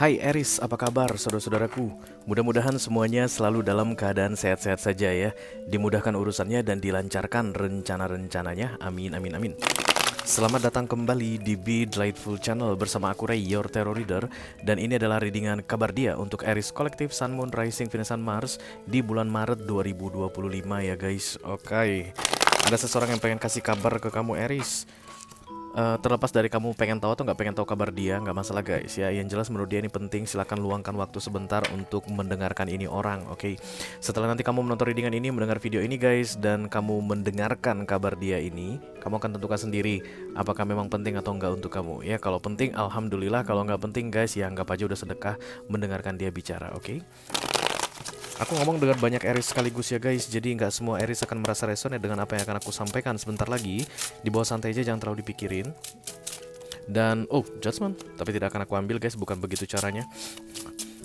Hai Eris, apa kabar saudara-saudaraku? Mudah-mudahan semuanya selalu dalam keadaan sehat-sehat saja ya. Dimudahkan urusannya dan dilancarkan rencana-rencananya. Amin, amin, amin. Selamat datang kembali di Be Delightful Channel bersama aku Ray, your Tarot Reader. Dan ini adalah readingan kabar dia untuk Aries Collective Sun Moon Rising Venus and Mars di bulan Maret 2025 ya guys. Oke, ada seseorang yang pengen kasih kabar ke kamu Aries. Terlepas dari kamu pengen tahu atau nggak pengen tahu kabar dia, nggak masalah guys ya. Yang jelas menurut dia ini penting, silahkan luangkan waktu sebentar untuk mendengarkan ini orang, oke? Setelah nanti kamu menonton readingan ini, mendengar video ini guys, dan kamu mendengarkan kabar dia ini, kamu akan tentukan sendiri apakah memang penting atau enggak untuk kamu. Ya kalau penting, alhamdulillah. Kalau nggak penting guys, ya anggap aja udah sedekah mendengarkan dia bicara, oke? Aku ngomong dengan banyak Aries sekaligus ya guys, jadi nggak semua Aries akan merasa resonate dengan apa yang akan aku sampaikan sebentar lagi. Di bawah santai aja, jangan terlalu dipikirin. Dan, judgment, tapi tidak akan aku ambil guys, bukan begitu caranya.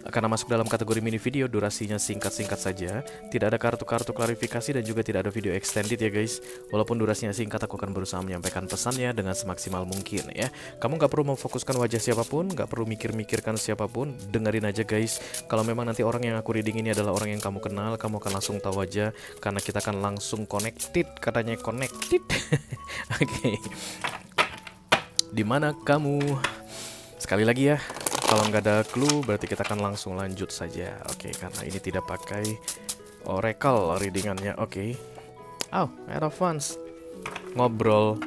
Karena masuk dalam kategori mini video, durasinya singkat-singkat saja. Tidak ada kartu-kartu klarifikasi dan juga tidak ada video extended ya guys. Walaupun durasinya singkat, aku akan berusaha menyampaikan pesannya dengan semaksimal mungkin ya. Kamu nggak perlu memfokuskan wajah siapapun, nggak perlu mikir-mikirkan siapapun. Dengerin aja guys. Kalau memang nanti orang yang aku reading ini adalah orang yang kamu kenal, kamu akan langsung tahu aja. Karena kita akan langsung connected, katanya connected. Oke. Dimana kamu? Sekali lagi ya. Kalau nggak ada clue, berarti kita akan langsung lanjut saja. Oke, karena ini tidak pakai oracle readingannya. Oke. Eight of Wands. Ngobrol.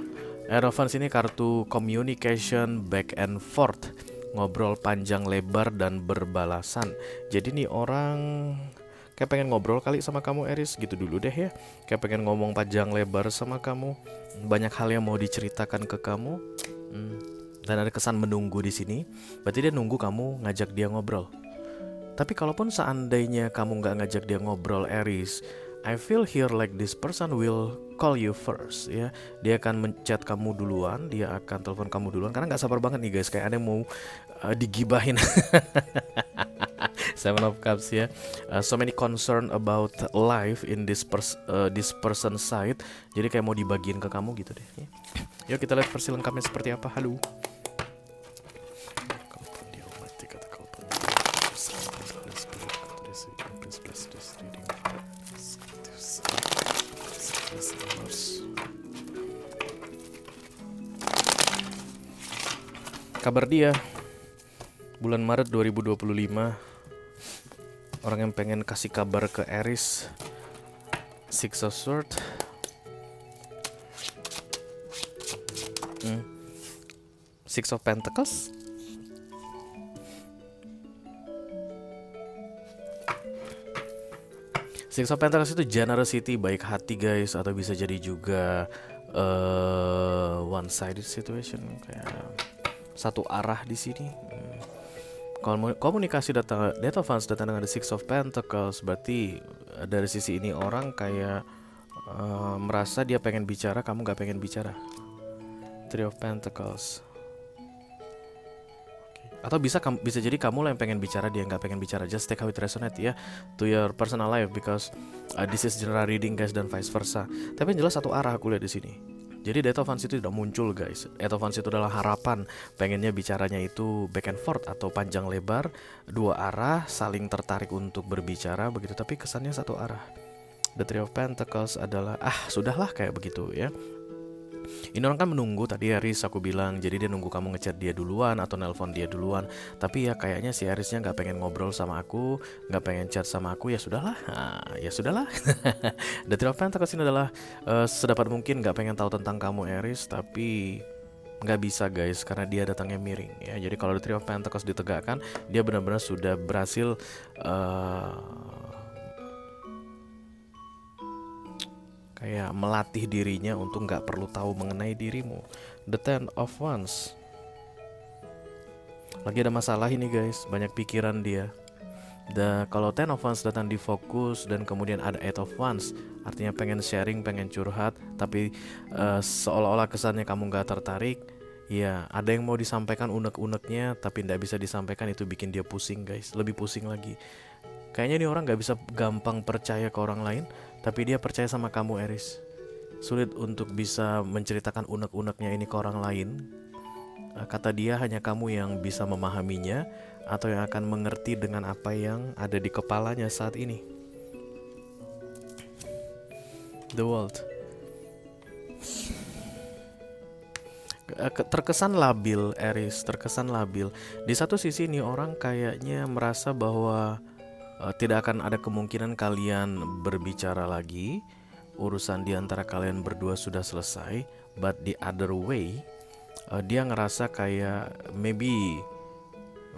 Eight of Wands ini kartu communication back and forth. Ngobrol panjang lebar dan berbalasan. Jadi nih orang kayak pengen ngobrol kali sama kamu Aries, gitu dulu deh ya. Kayak pengen ngomong panjang lebar sama kamu. Banyak hal yang mau diceritakan ke kamu. Dan ada kesan menunggu di sini. Berarti dia nunggu kamu ngajak dia ngobrol. Tapi kalaupun seandainya kamu nggak ngajak dia ngobrol Aries, I feel here like this person will call you first ya. Dia akan menchat kamu duluan, dia akan telepon kamu duluan. Karena nggak sabar banget nih guys, kayak ada yang mau digibahin. Seven of Cups ya. So many concern about life in this person side. Jadi kayak mau dibagiin ke kamu gitu deh ya. Yuk kita lihat versi lengkapnya seperti apa. Halo. Kabar dia bulan Maret 2025. Orang yang pengen kasih kabar ke Aries. Six of Swords. Six of Pentacles. Six of Pentacles itu generosity, baik hati guys, atau bisa jadi juga one sided situation, kayak satu arah di sini. Komunikasi datang, Death of Wands datang dengan the Six of Pentacles, berarti dari sisi ini orang kayak merasa dia pengen bicara, kamu gak pengen bicara. Three of Pentacles. Atau bisa jadi kamu lah yang pengen bicara, dia nggak pengen bicara. Just take how it resonate ya to your personal life, because this is general reading guys, dan vice versa. Tapi yang jelas satu arah aku lihat di sini. Jadi Death of Wands itu tidak muncul guys. Death of Wands itu adalah harapan, pengennya bicaranya itu back and forth atau panjang lebar, dua arah saling tertarik untuk berbicara begitu, tapi kesannya satu arah. The Three of Pentacles adalah sudahlah kayak begitu ya. Ini orang kan menunggu, tadi Aries aku bilang, jadi dia nunggu kamu ngechat dia duluan atau nelpon dia duluan. Tapi ya kayaknya si Arisnya nggak pengen ngobrol sama aku, nggak pengen chat sama aku. Ya sudahlah, ya sudahlah. The Three of Pentacles ini adalah sedapat mungkin nggak pengen tahu tentang kamu Aries, tapi nggak bisa guys, karena dia datangnya miring ya. Jadi kalau The Three of Pentacles ditegakkan, dia benar-benar sudah berhasil kayak melatih dirinya untuk nggak perlu tahu mengenai dirimu. The Ten of Wands. Lagi ada masalah ini guys, banyak pikiran dia. Kalau Ten of Wands datang di fokus dan kemudian ada Eight of Wands, artinya pengen sharing, pengen curhat, tapi seolah-olah kesannya kamu nggak tertarik. Ya, ada yang mau disampaikan unek-uneknya, tapi nggak bisa disampaikan, itu bikin dia pusing guys, lebih pusing lagi. Kayaknya ini orang gak bisa gampang percaya ke orang lain, tapi dia percaya sama kamu Aries. Sulit untuk bisa menceritakan unek-uneknya ini ke orang lain. Kata dia hanya kamu yang bisa memahaminya, atau yang akan mengerti dengan apa yang ada di kepalanya saat ini. The world. Terkesan labil, Aries, terkesan labil. Di satu sisi nih orang kayaknya merasa bahwa tidak akan ada kemungkinan kalian berbicara lagi. Urusan di antara kalian berdua sudah selesai. But the other way, dia ngerasa kayak maybe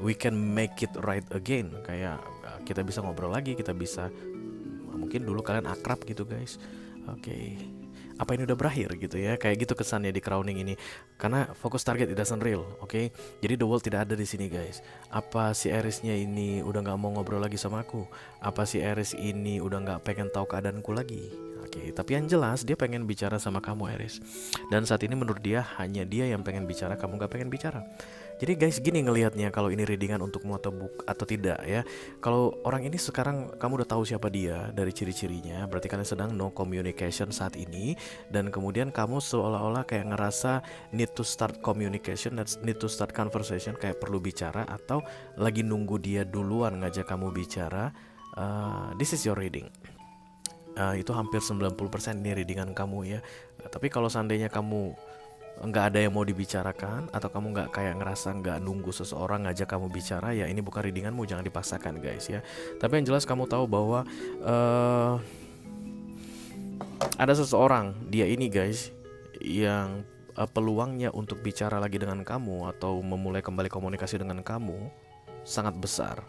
we can make it right again. Kayak kita bisa ngobrol lagi, kita bisa, mungkin dulu kalian akrab gitu guys. Oke. Apa ini udah berakhir gitu ya? Kayak gitu kesannya di crowning ini. Karena fokus target it doesn't real, oke? Jadi the world tidak ada di sini guys. Apa si Aries-nya ini udah nggak mau ngobrol lagi sama aku? Apa si Aries ini udah nggak pengen tahu keadaanku lagi? Oke, tapi yang jelas dia pengen bicara sama kamu Aries. Dan saat ini menurut dia hanya dia yang pengen bicara, kamu nggak pengen bicara. Jadi guys gini ngelihatnya kalau ini readingan untukmu atau tidak ya. Kalau orang ini sekarang kamu udah tahu siapa dia dari ciri-cirinya, berarti kalian sedang no communication saat ini. Dan kemudian kamu seolah-olah kayak ngerasa need to start communication, need to start conversation, kayak perlu bicara atau lagi nunggu dia duluan ngajak kamu bicara. This is your reading. Itu hampir 90% ini readingan kamu ya. Tapi kalau seandainya kamu nggak ada yang mau dibicarakan atau kamu nggak kayak ngerasa nggak nunggu seseorang ngajak kamu bicara, ya ini bukan readinganmu, jangan dipaksakan guys ya. Tapi yang jelas kamu tahu bahwa ada seseorang, dia ini guys, yang peluangnya untuk bicara lagi dengan kamu atau memulai kembali komunikasi dengan kamu sangat besar.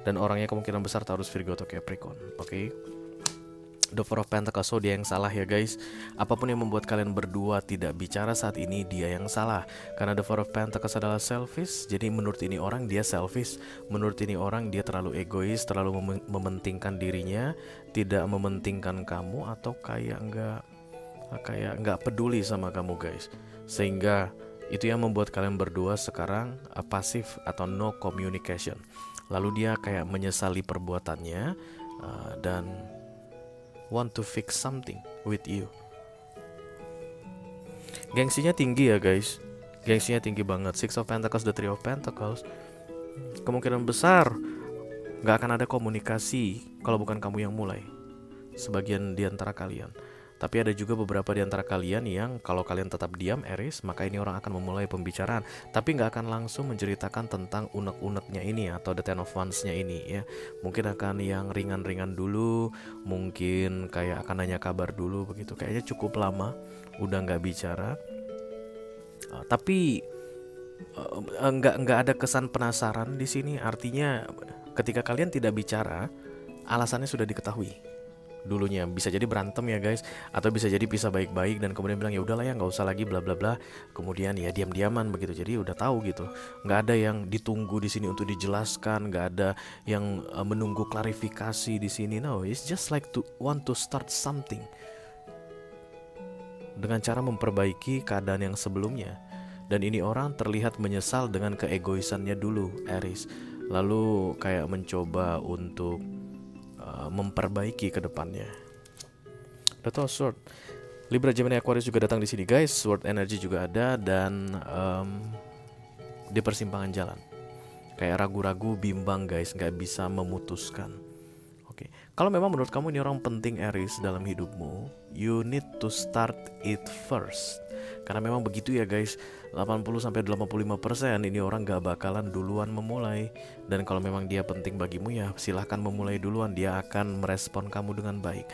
Dan orangnya kemungkinan besar Taurus, Virgo atau Capricorn. Oke. The Four of Pentacles, so dia yang salah ya guys. Apapun yang membuat kalian berdua tidak bicara saat ini, dia yang salah. Karena The Four of Pentacles adalah selfish. Jadi menurut ini orang dia selfish. Menurut ini orang dia terlalu egois, terlalu mementingkan dirinya, tidak mementingkan kamu, atau kayak nggak peduli sama kamu guys. Sehingga itu yang membuat kalian berdua sekarang pasif atau no communication. Lalu dia kayak menyesali perbuatannya dan want to fix something with you. Gengsinya tinggi ya guys. Gengsinya tinggi banget. Six of Pentacles, the Three of Pentacles. Kemungkinan besar gak akan ada komunikasi kalau bukan kamu yang mulai. Sebagian di antara kalian. Tapi ada juga beberapa di antara kalian yang kalau kalian tetap diam Aries, maka ini orang akan memulai pembicaraan. Tapi gak akan langsung menceritakan tentang unek-uneknya ini atau the Ten of Wands-nya ini ya. Mungkin akan yang ringan-ringan dulu, mungkin kayak akan nanya kabar dulu begitu. Kayaknya cukup lama udah gak bicara. Tapi nggak ada kesan penasaran di sini. Artinya ketika kalian tidak bicara, alasannya sudah diketahui dulunya. Bisa jadi berantem ya guys, atau bisa jadi pisah baik-baik dan kemudian bilang ya udahlah ya nggak usah lagi bla bla bla, kemudian ya diam-diaman begitu. Jadi udah tahu gitu, nggak ada yang ditunggu di sini untuk dijelaskan, nggak ada yang menunggu klarifikasi di sini. No, it's just like to want to start something dengan cara memperbaiki keadaan yang sebelumnya. Dan ini orang terlihat menyesal dengan keegoisannya dulu Aries, lalu kayak mencoba untuk memperbaiki ke depannya. Betul, Sword. Libra, Gemini, Aquarius juga datang di sini guys. Sword energy juga ada dan di persimpangan jalan. Kayak ragu-ragu, bimbang guys, nggak bisa memutuskan. Oke. Kalau memang menurut kamu ini orang penting Aries dalam hidupmu, you need to start it first. Karena memang begitu ya guys, 80-85% ini orang gak bakalan duluan memulai. Dan kalau memang dia penting bagimu ya silahkan memulai duluan, dia akan merespon kamu dengan baik.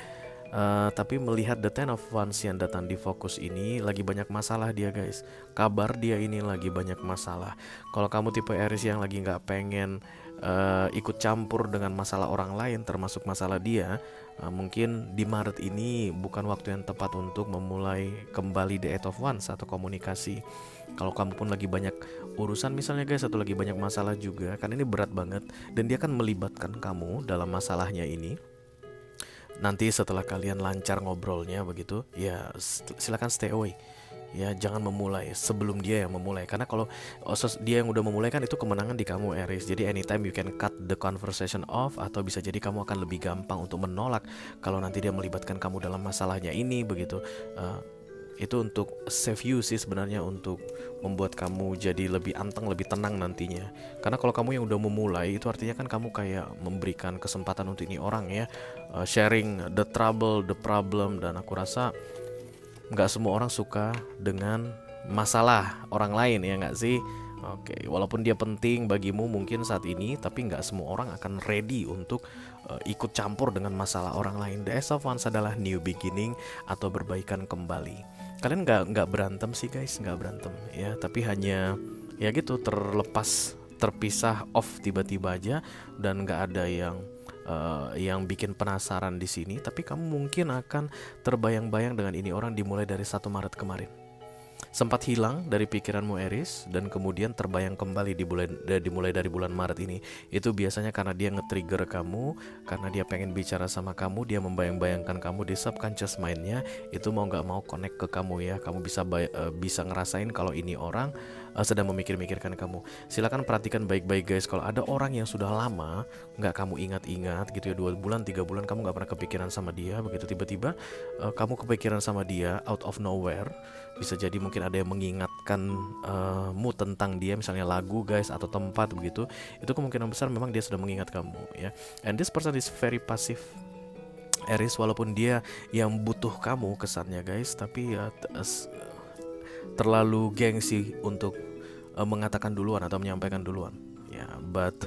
Tapi melihat the Ten of Wands yang datang di fokus ini, lagi banyak masalah dia guys. Kabar dia ini lagi banyak masalah. Kalau kamu tipe Aries yang lagi gak pengen ikut campur dengan masalah orang lain termasuk masalah dia, mungkin di Maret ini bukan waktu yang tepat untuk memulai kembali the Eight of Wands atau komunikasi. Kalau kamu pun lagi banyak urusan misalnya guys, atau lagi banyak masalah juga, karena ini berat banget dan dia akan melibatkan kamu dalam masalahnya ini. Nanti setelah kalian lancar ngobrolnya begitu, ya silakan stay away. Ya jangan memulai sebelum dia yang memulai. Karena kalau dia yang udah memulai kan itu kemenangan di kamu Aries. Jadi anytime you can cut the conversation off, atau bisa jadi kamu akan lebih gampang untuk menolak kalau nanti dia melibatkan kamu dalam masalahnya ini begitu. Itu untuk save you sih sebenarnya, untuk membuat kamu jadi lebih anteng, lebih tenang nantinya. Karena kalau kamu yang udah memulai, itu artinya kan kamu kayak memberikan kesempatan untuk ini orang ya, sharing the trouble, the problem. Dan aku rasa nggak semua orang suka dengan masalah orang lain, ya nggak sih? Oke, walaupun dia penting bagimu mungkin saat ini, tapi nggak semua orang akan ready untuk ikut campur dengan masalah orang lain. The Ace of Wands adalah new beginning atau berbaikan kembali. Kalian nggak berantem sih guys, nggak berantem ya, tapi hanya ya gitu, terlepas, terpisah, off tiba-tiba aja, dan nggak ada yang bikin penasaran di sini. Tapi kamu mungkin akan terbayang-bayang dengan ini orang dimulai dari 1 Maret kemarin. Sempat hilang dari pikiranmu Aries, dan kemudian terbayang kembali dimulai dari bulan Maret ini. Itu biasanya karena dia nge-trigger kamu, karena dia pengen bicara sama kamu, dia membayang-bayangkan kamu di subconscious mind-nya. Itu mau gak mau connect ke kamu ya. Kamu bisa ngerasain kalau ini orang sedang memikir-mikirkan kamu. Silakan perhatikan baik-baik guys. Kalau ada orang yang sudah lama gak kamu ingat-ingat gitu ya, 2 bulan, 3 bulan kamu gak pernah kepikiran sama dia, begitu tiba-tiba kamu kepikiran sama dia out of nowhere. Bisa jadi mungkin ada yang mengingatkan mu tentang dia, misalnya lagu guys, atau tempat begitu. Itu kemungkinan besar memang dia sudah mengingat kamu ya. And this person is very passive Aries, walaupun dia yang butuh kamu kesannya guys, tapi ya terlalu gengsi untuk mengatakan duluan atau menyampaikan duluan ya. But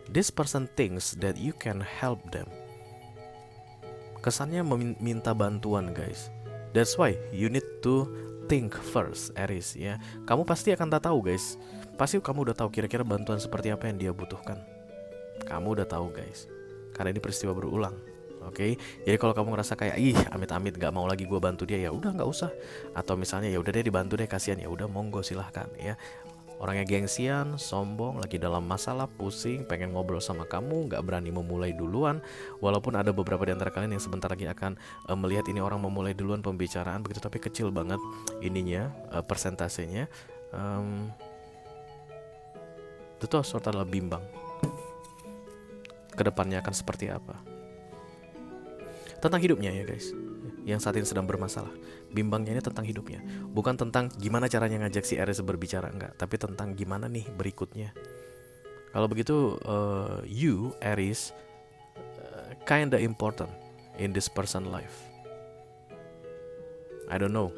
this person thinks that you can help them. Kesannya meminta bantuan guys. That's why you need to think first Aries ya. Kamu pasti akan tahu guys. Pasti kamu udah tahu kira-kira bantuan seperti apa yang dia butuhkan. Kamu udah tahu guys. Karena ini peristiwa berulang. Oke. Jadi kalau kamu ngerasa kayak amit-amit gak mau lagi gue bantu dia, ya udah nggak usah. Atau misalnya ya udah deh dibantu deh, kasihan, ya udah monggo silahkan ya. Orangnya gengsian, sombong, lagi dalam masalah, pusing, pengen ngobrol sama kamu, gak berani memulai duluan. Walaupun ada beberapa di antara kalian yang sebentar lagi akan melihat ini orang memulai duluan pembicaraan begitu, tapi kecil banget ininya, persentasenya. Itu suatu adalah bimbang. Kedepannya akan seperti apa? Tentang hidupnya ya guys, yang saat ini sedang bermasalah. Bimbangnya ini tentang hidupnya, bukan tentang gimana caranya ngajak si Aries berbicara, enggak, tapi tentang gimana nih berikutnya. Kalau begitu you Aries kinda important in this person life. I don't know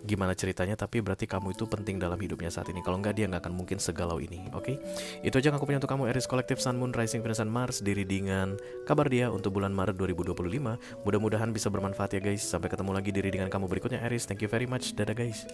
gimana ceritanya, tapi berarti kamu itu penting dalam hidupnya saat ini. Kalau enggak, dia nggak akan mungkin segalau ini. Oke? Itu aja yang aku punya untuk kamu Aries Kolektif Sun, Moon, Rising, Venus, dan Mars di readingan kabar dia untuk bulan Maret 2025. Mudah-mudahan bisa bermanfaat ya guys. Sampai ketemu lagi di readingan kamu berikutnya Aries. Thank you very much. Dadah guys.